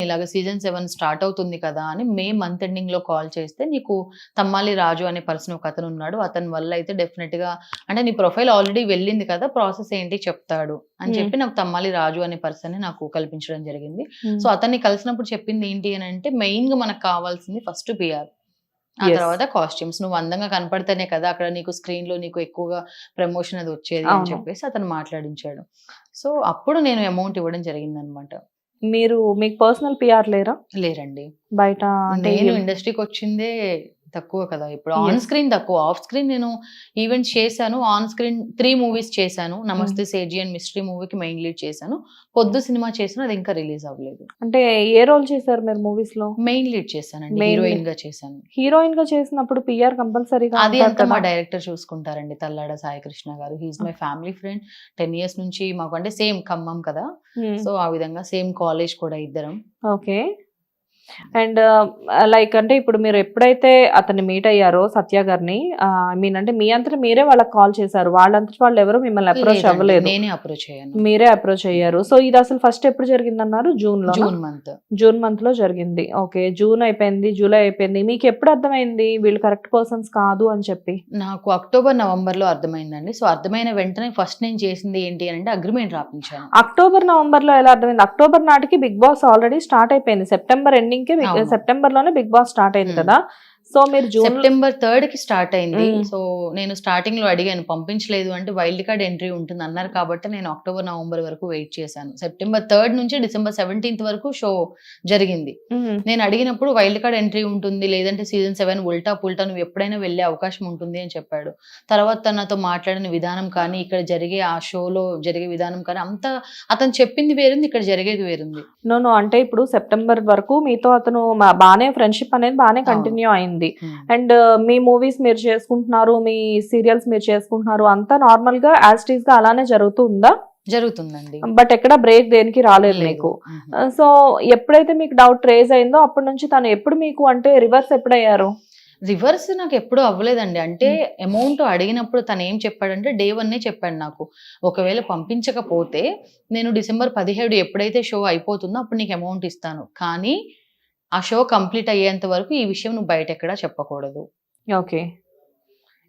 ఇలాగ season 7 start అవుతుంది కదా అని మే మంత్ ఎండింగ్ లో కాల్ చేస్తే, నీకు తమ్మాలి రాజు అనే పర్సన్ ఒక అతను ఉన్నాడు, అతని వల్ల అయితే డెఫినెట్ గా అంటే నీ ప్రొఫైల్ ఆల్రెడీ వెళ్ళింది కదా, ప్రాసెస్ ఏంటి చెప్తాడు అని చెప్పి నాకు తమ్మాలి రాజు అనే పర్సన్ నాకు కల్పించడం జరిగింది. సో అతన్ని కలిసినప్పుడు చెప్పింది ఏంటి అని అంటే, మెయిన్ గా మనకు కావాల్సింది ఫస్ట్ పిఆర్, ఆ తర్వాత కాస్ట్యూమ్స్. నువ్వు అందంగా కనపడితేనే కదా అక్కడ నీకు స్క్రీన్ లో నీకు ఎక్కువగా ప్రమోషన్ అది వచ్చేది అని చెప్పేసి అతను మాట్లాడించాడు. సో అప్పుడు నేను అమౌంట్ ఇవ్వడం జరిగింది అనమాట. మీకు పర్సనల్ పిఆర్ లేరా? లేరండి. బయట నేను ఇండస్ట్రీకి వచ్చిందే తక్కువ కదా, ఇప్పుడు ఆన్ స్క్రీన్ తక్కువ, ఆఫ్ స్క్రీన్ నేను ఈవెంట్స్ చేశాను. ఆన్ స్క్రీన్ 3 మూవీస్ చేశాను. నమస్తే సేజీ అండ్ మిస్టరీ మూవీకి మెయిన్ లీడ్ చేశాను. పొద్దు సినిమా చేశాను, అది ఇంకా రిలీజ్ అవ్వలేదు. అంటే ఏ రోల్ చేశారు మీరు మూవీస్ లో? మెయిన్ లీడ్ చేశానండి, హీరోయిన్ గా చేశాను. హీరోయిన్ గా చేసినప్పుడు పిఆర్ కంపల్సరీగా అది అంతా మా డైరెక్టర్ చూసుకుంటారండి, తల్లాడ సాయి కృష్ణ గారు. He's my family friend. 10 years నుంచి మాకు, అంటే సేమ్ ఖమ్మం కదా, సో ఆ విధంగా సేమ్ కాలేజ్ కూడా ఇద్దరం. ఓకే. అండ్ లైక్ అంటే ఇప్పుడు మీరు ఎప్పుడైతే అతన్ని మీట్ అయ్యారో సత్య గారిని, ఐ మీన్ అంటే మీ అంతటా మీరే వాళ్ళకి కాల్ చేశారు, వాళ్ళంతటా వాళ్ళు ఎవరు మిమ్మల్ని అప్రోచ్ అవ్వలేదు, నేనే అప్రోచ్ అయ్యాను. మీరే అప్రోచ్ అయ్యారు. సో ఇది అసలు ఫస్ట్ ఎప్పుడు జరిగింది అన్నారు? జూన్ మంత్ లో జరిగింది. ఓకే, జూన్ అయిపోయింది, జూలై అయిపోయింది. మీకు ఎప్పుడు అర్థమైంది వీళ్ళు కరెక్ట్ పర్సన్స్ కాదు అని చెప్పి? నాకు అక్టోబర్ నవంబర్ లో అర్థమైందండి. సో అర్థమైన వెంటనే ఫస్ట్ నేను చేసింది ఏంటి అంటే అగ్రిమెంట్ రాపించాను. అక్టోబర్ నవంబర్ లో ఎలా అర్థమైంది? అక్టోబర్ నాటికి బిగ్ బాస్ ఆల్రెడీ స్టార్ట్ అయిపోయింది, సెప్టెంబర్ ఎండింగ్ కి, సెప్టెంబర్ లోనే బిగ్ బాస్ స్టార్ట్ అయింది కదా. సో మీరు సెప్టెంబర్ 3rd కి స్టార్ట్ అయింది. సో నేను స్టార్టింగ్ లో అడిగాను, పంపించలేదు అంటే వైల్డ్ కార్డ్ ఎంట్రీ ఉంటుంది అన్నారు కాబట్టి నేను అక్టోబర్ నవంబర్ వరకు వెయిట్ చేశాను. సెప్టెంబర్ 3rd నుంచి డిసెంబర్ 17th వరకు షో జరిగింది. నేను అడిగినప్పుడు వైల్డ్ కార్డ్ ఎంట్రీ ఉంటుంది, లేదంటే సీజన్ 7 ఉల్టా పుల్టా నువ్వు ఎప్పుడైనా వెళ్ళే అవకాశం ఉంటుంది అని చెప్పాడు. తర్వాత నాతో మాట్లాడిన విధానం కానీ, ఇక్కడ జరిగే ఆ షోలో జరిగే విధానం కానీ అంతా అతను చెప్పింది వేరుంది, ఇక్కడ జరిగేది వేరుంది. నో అంటే ఇప్పుడు సెప్టెంబర్ వరకు మీతో అతను బానే ఫ్రెండ్షిప్ అనేది బానే కంటిన్యూ అయింది. అండ్ మీ మూవీస్ మీరు చేసుకుంటున్నారు, మీ సీరియల్స్ మీరు చేసుకుంటున్నారు, అంతా నార్మల్ గా యాజ్ ఇట్ ఈస్ గా అలానే జరుగుతుందా? జరుగుతుందండి. బట్ ఎక్కడ బ్రేక్ దేనికి రాలేదు మీకు. సో ఎప్పుడైతే మీకు డౌట్ రేజ్ అయిందో అప్పటి నుంచి తను ఎప్పుడు మీకు అంటే రివర్స్ ఎప్పుడయ్యారు? రివర్స్ నాకు ఎప్పుడు అవ్వలేదండి. అంటే అమౌంట్ అడిగినప్పుడు తను ఏం చెప్పాడంటే డే 1 చెప్పాడు నాకు, ఒకవేళ పంపించకపోతే నేను డిసెంబర్ 17 ఎప్పుడైతే షో అయిపోతుందో అప్పుడు నీకు అమౌంట్ ఇస్తాను, కానీ ఆ షో కంప్లీట్ అయ్యేంత వరకు ఈ విషయం నువ్వు బయట ఎక్కడా చెప్పకూడదు. ఓకే,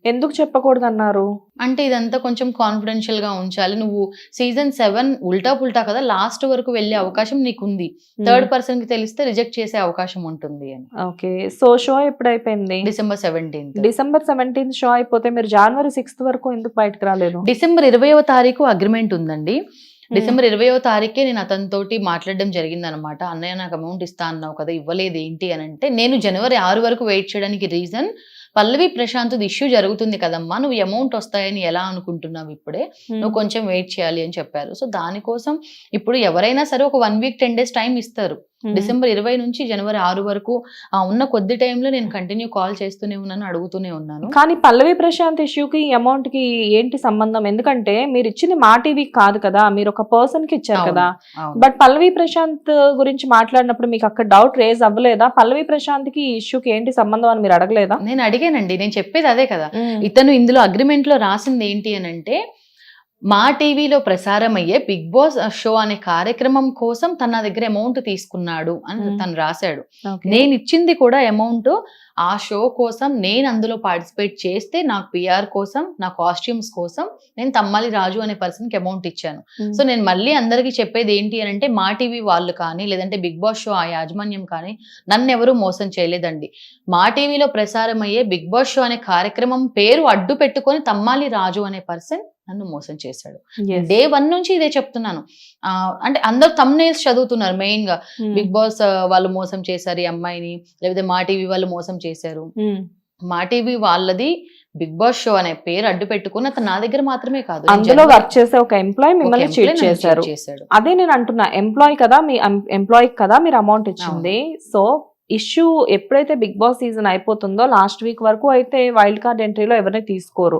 ఎందుకు చెప్పకూడదు అన్నారు? అంటే ఇదంతా కొంచెం కాన్ఫిడెన్షియల్ గా ఉంచాలి, నువ్వు సీజన్ 7 ఉల్టా పుల్టా కదా, లాస్ట్ వరకు వెళ్ళే అవకాశం నీకు ఉంది, 3rd పర్సన్ కి తెలిస్తే రిజెక్ట్ చేసే అవకాశం ఉంటుంది అని. ఓకే, సో షో ఎప్పుడు అయిపోయింది? December 17th. December 17th show అయిపోతే మీరు జనవరి 6th వరకు ఎందుకు బయటకు రాలేదు? డిసెంబర్ 20వ తారీఖు అగ్రిమెంట్ ఉందండి. డిసెంబర్ 20వ తారీఖే నేను అతనితోటి మాట్లాడడం జరిగింది అనమాట. అన్నయ్య నాకు అమౌంట్ ఇస్తా అన్నావు కదా, ఇవ్వలేదు ఏంటి అని అంటే, నేను జనవరి 6 వరకు వెయిట్ చేయడానికి రీజన్, పల్లవి ప్రశాంత్ ఇష్యూ జరుగుతుంది కదమ్మా, నువ్వు అమౌంట్ వస్తాయని ఎలా అనుకుంటున్నావు, ఇప్పుడే నువ్వు కొంచెం వెయిట్ చేయాలి అని చెప్పారు. సో దానికోసం ఇప్పుడు ఎవరైనా సరే ఒక 1 week 10 days టైం ఇస్తారు. డిసెంబర్ 20 నుంచి జనవరి 6 వరకు ఉన్న కొద్ది టైంలో నేను కంటిన్యూ కాల్ చేస్తూనే ఉన్నాను, అడుగుతూనే ఉన్నాను. కానీ పల్లవి ప్రశాంత్ ఇష్యూకి అమౌంట్ కి ఏంటి సంబంధం? ఎందుకంటే మీరు ఇచ్చింది మా టీవీకి కాదు కదా, మీరు ఒక పర్సన్ కి ఇచ్చారు కదా. బట్ పల్లవి ప్రశాంత్ గురించి మాట్లాడినప్పుడు మీకు అక్కడ డౌట్ రేజ్ అవ్వలేదా? పల్లవి ప్రశాంత్ కి ఇష్యూకి ఏంటి సంబంధం అని మీరు అడగలేదా? నేను అడిగానండి, నేను చెప్పేది అదే కదా. ఇతను ఇందులో అగ్రిమెంట్ లో రాసింది ఏంటి అని అంటే, మా టీవీలో ప్రసారం అయ్యే బిగ్ బాస్ షో అనే కార్యక్రమం కోసం తన దగ్గర అమౌంట్ తీసుకున్నాడు అని తను రాశాడు. నేను ఇచ్చింది కూడా అమౌంట్ ఆ షో కోసం, నేను అందులో పార్టిసిపేట్ చేస్తే నాకు పిఆర్ కోసం, నా కాస్ట్యూమ్స్ కోసం నేను తమ్మాలి రాజు అనే పర్సన్ కి అమౌంట్ ఇచ్చాను. సో నేను మళ్ళీ అందరికి చెప్పేది ఏంటి అని అంటే, మా టీవీ వాళ్ళు కానీ లేదంటే బిగ్ బాస్ షో ఆ యాజమాన్యం కానీ నన్ను ఎవరు మోసం చేయలేదండి. మా టీవీలో ప్రసారం అయ్యే బిగ్ బాస్ షో అనే కార్యక్రమం పేరు అడ్డు పెట్టుకొని తమ్మాలి రాజు అనే పర్సన్ నన్ను మోసం చేశాడు. డే 1 నుంచి ఇదే చెప్తున్నాను. అంటే అందరు థంబ్నెయిల్స్ చదువుతున్నారు, మెయిన్ గా బిగ్ బాస్ వాళ్ళు మోసం చేశారు ఈ అమ్మాయిని, లేకపోతే మా టీవీ వాళ్ళు మోసం చేశారు. మా టీవీ వాళ్ళది బిగ్ బాస్ షో అనే పేరు అడ్డు పెట్టుకుని అతను నా దగ్గర మాత్రమే కాదు, అందులో వర్క్ చేసే ఒక ఎంప్లాయీ మిమ్మల్ని చీట్ చేశారు. అదే నేను అంటున్నా, ఎంప్లాయీ కదా, మీ ఎంప్లాయీ కదా మీరు అమౌంట్ ఇచ్చింది. సో ఇష్యూ ఎప్పుడైతే బిగ్ బాస్ సీజన్ అయిపోతుందో లాస్ట్ వీక్ వరకు అయితే వైల్డ్ కార్డ్ ఎంట్రీలో ఎవరిని తీసుకోరు.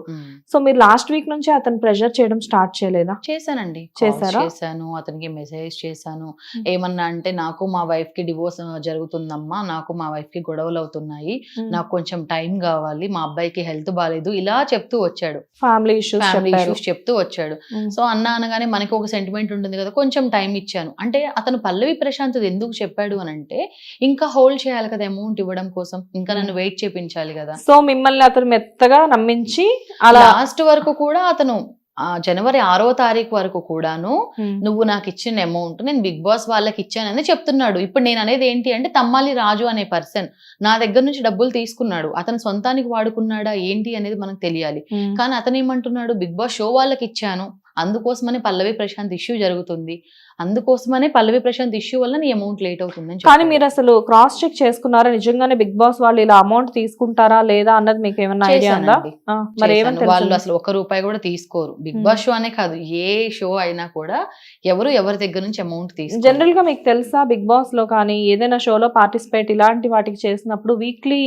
సో మీరు లాస్ట్ వీక్ నుంచి అతను ప్రెషర్ చేయడం స్టార్ట్ చేయలేదా? చేశానండి, చేశారా? చేశాను, అతనికి మెసేజ్ చేశాను. ఏమన్నా అంటే నాకు మా వైఫ్ కి డివోర్స్ జరుగుతుందమ్మా, నాకు మా వైఫ్ కి గొడవలు అవుతున్నాయి, నాకు కొంచెం టైం కావాలి, మా అబ్బాయికి హెల్త్ బాగాలేదు, ఇలా చెప్తూ వచ్చాడు. ఫ్యామిలీ ఇష్యూస్ చెప్తూ వచ్చాడు. సో అనగానే మనకి ఒక సెంటిమెంట్ ఉంటుంది కదా, కొంచెం టైం ఇచ్చాను. అంటే అతను పల్లవి ప్రశాంత్ ఎందుకు చెప్పాడు అని అంటే ఇంకా హోల్డ్ చేయాలి కదా అమౌంట్ ఇవ్వడం కోసం, ఇంకా నన్ను వెయిట్ చేపించాలి కదా. సో మిమ్మల్ని అతను మెత్తగా నమ్మించి అలా లాస్ట్ వరకు కూడా అతను జనవరి 6వ తారీఖు వరకు కూడాను నువ్వు నాకు ఇచ్చిన అమౌంట్ నేను బిగ్ బాస్ వాళ్ళకి ఇచ్చానని చెప్తున్నాడు. ఇప్పుడు నేను అనేది ఏంటి అంటే తమ్మాలి రాజు అనే పర్సన్ నా దగ్గర నుంచి డబ్బులు తీసుకున్నాడు, అతను సొంతానికి వాడుకున్నాడా ఏంటి అనేది మనకు తెలియాలి. కానీ అతను ఏమంటున్నాడు, బిగ్ బాస్ షో వాళ్ళకి ఇచ్చాను, అందుకోసమనే పల్లవి ప్రశాంత్ ఇష్యూ జరుగుతుంది, అందుకోసమనే పల్లవి ప్రశాంత్ ఇష్యూ వల్ల నీ అమౌంట్ లేట్ అవుతుందని. కానీ మీరు అసలు క్రాస్ చెక్ చేసుకున్నారా, నిజంగానే బిగ్ బాస్ వాళ్ళు ఇలా అమౌంట్ తీసుకుంటారా లేదా అన్నది మీకు ఏమైనా ఐడియా ఉందా? మరి వాళ్ళు అసలు 1 రూపాయి కూడా తీసుకోరు. బిగ్ బాస్ షో అనే కాదు, ఏ షో అయినా కూడా ఎవరి దగ్గర నుంచి అమౌంట్ తీసుకోరు. జనరల్ గా మీకు తెలుసా, బిగ్ బాస్ లో కానీ ఏదైనా షోలో పార్టిసిపేట్ ఇలాంటి వాటికి చేసినప్పుడు వీక్లీ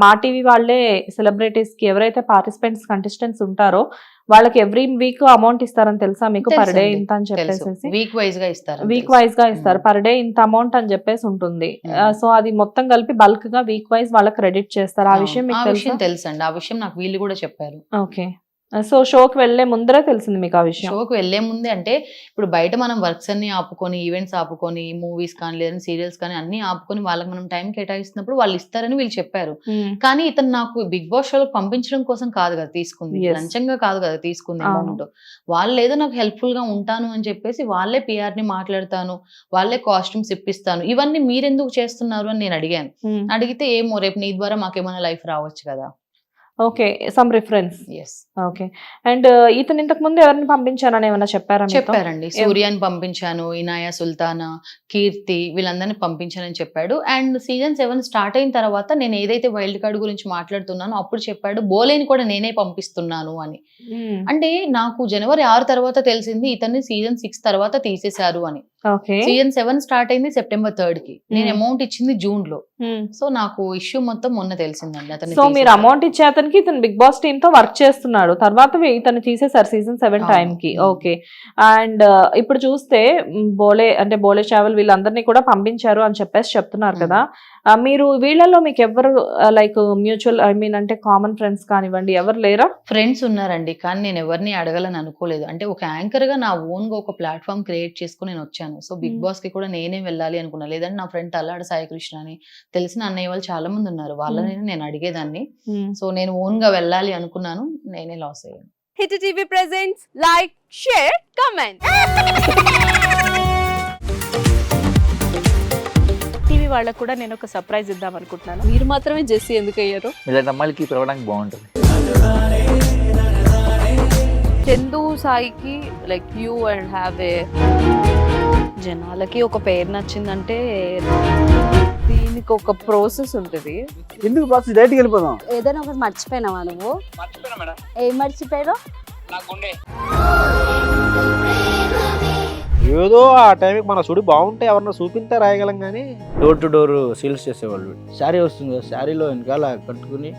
మా టీవీ వాళ్ళే సెలబ్రిటీస్ కి ఎవరైతే పార్టిసిపెంట్స్ కంటెస్టెంట్స్ ఉంటారో వాళ్ళకి ఎవ్రీ వీక్ అమౌంట్ ఇస్తారని తెలుసా మీకు? పర్ డే ఇంత అని చెప్పేసి వీక్ వైజ్ గా ఇస్తారు, పర్ డే ఇంత అమౌంట్ అని చెప్పేసి ఉంటుంది. సో అది మొత్తం కలిపి బల్క్ గా వీక్ వైజ్ వాళ్ళకి క్రెడిట్ చేస్తారు. ఆ విషయం మీకు తెలుసండి, ఆ విషయం నాకు వీళ్ళు కూడా చెప్పారు. ఓకే, సో షోకి వెళ్లే ముందరే తెలిసింది మీకు ఆ విషయం? షోకి వెళ్లే ముందే అంటే ఇప్పుడు బయట మనం వర్క్స్ అన్ని ఆపుకొని, ఈవెంట్స్ ఆపుకొని, మూవీస్ కానీ లేదంటే సీరియల్స్ కానీ అన్ని ఆపుకొని వాళ్ళకి మనం టైం కేటాయిస్తున్నప్పుడు వాళ్ళు ఇస్తారని వీళ్ళు చెప్పారు. కానీ ఇతను నాకు బిగ్ బాస్ షోలో పంపించడం కోసం కాదు కదా తీసుకుంది, లంచంగా కాదు కదా తీసుకుంది అమౌంట్. వాళ్ళు ఏదో నాకు హెల్ప్ఫుల్ గా ఉంటాను అని చెప్పేసి వాళ్ళే పిఆర్ ని మాట్లాడతాను, వాళ్ళే కాస్ట్యూమ్స్ ఇప్పిస్తాను, ఇవన్నీ మీరెందుకు చేస్తున్నారు అని నేను అడిగాను. అడిగితే ఏమో రేపు నీ ద్వారా మాకేమైనా లైఫ్ రావచ్చు కదా. Okay, some reference. Okay, and ఇతను ఇంతకు ముందు ఎవరిని పంపించానని ఏమైనా చెప్పారా? చెప్పారండి, సూర్యాని పంపించాను, ఇనాయా, సుల్తానా, కీర్తి, వీళ్ళందరినీ పంపించానని చెప్పాడు. అండ్ సీజన్ 7 స్టార్ట్ అయిన తర్వాత నేను ఏదైతే వైల్డ్ కార్డ్ గురించి మాట్లాడుతున్నానో అప్పుడు చెప్పాడు బోలేని కూడా నేనే పంపిస్తున్నాను అని. అంటే నాకు జనవరి 6 తర్వాత తెలిసింది ఇతన్ని సీజన్ 6 తర్వాత తీసేశారు అని. సీజన్ 7 స్టార్ట్ అయింది సెప్టెంబర్ 3rd కి, నేను అమౌంట్ ఇచ్చింది జూన్ లో. సో నాకు ఇష్యూ మొత్తం మొన్న తెలిసిందండి. అతను సో మీరు అమౌంట్ ఇచ్చే అతనికి ఇతను బిగ్ బాస్ టీమ్ తో వర్క్ చేస్తున్నాడు, తర్వాత ఇతను తీసేశారు సీజన్ 7 టైం కి. ఓకే, అండ్ ఇప్పుడు చూస్తే బోలే చావల్ వీళ్ళందరినీ కూడా పంపించారు అని చెప్పేసి చెప్తున్నారు కదా. మీరు వీళ్ళలో మీకు ఎవరు లైక్ మ్యూచువల్ అంటే కామన్ ఫ్రెండ్స్ కానివ్వండి ఎవరు లేరా? ఫ్రెండ్స్ ఉన్నారండి, కానీ నేను ఎవరిని అడగాలని అనుకోలేదు. అంటే ఒక యాంకర్ గా నా ఓన్ గా ఒక ప్లాట్ఫామ్ క్రియేట్ చేసుకుని నేను వచ్చాను. సో బిగ్ బాస్ కి కూడా నేనే వెళ్ళాలి అనుకున్నా, లేదంటే నా ఫ్రెండ్ తల్లాడ సాయి కృష్ణ అని తెలిసిన అన్నయ్య వాళ్ళు చాలా మంది ఉన్నారు, వాళ్ళని నేను అడిగేదాన్ని. సో నేను ఓన్ గా వెళ్ళాలి అనుకున్నాను, నేనే లాస్ అయ్యాను. Hit TV presents like, share, comment. TV వాళ్ళకు కూడా నేను ఒక సర్ప్రైజ్ ఇద్దాం అనుకుంటున్నాను. మీరు మాత్రమే జెస్సీ ఎందుకు అయ్యారు? ఇలాంటి అమ్మాయిలకి పిలవడానికి బాగుంటుంది. చందు సాయికి like you and have a జనాలకి ఒక పేరు నచ్చిందంటే దీనికి ఒక ప్రాసెస్ ఉంటుంది. ఎందుకు ప్రాసెస్ డైరెక్ట్‌గా వెళ్ళిపోదాం. ఏదైనా ఒకటి మర్చిపోయినావా నువ్వు? మర్చిపోయినా మేడం. ఏం మర్చిపోయావు? నా గుండె. ఏదో ఆ టైంకి మన సుడి బాగుంటే ఎవరన్నా చూపిస్తే రాయగలం కానీ డోర్ టు డోర్ సేల్స్ చేసేవాళ్ళు. శారీ వస్తుంది, శారీలో వెనకాల కట్టుకుని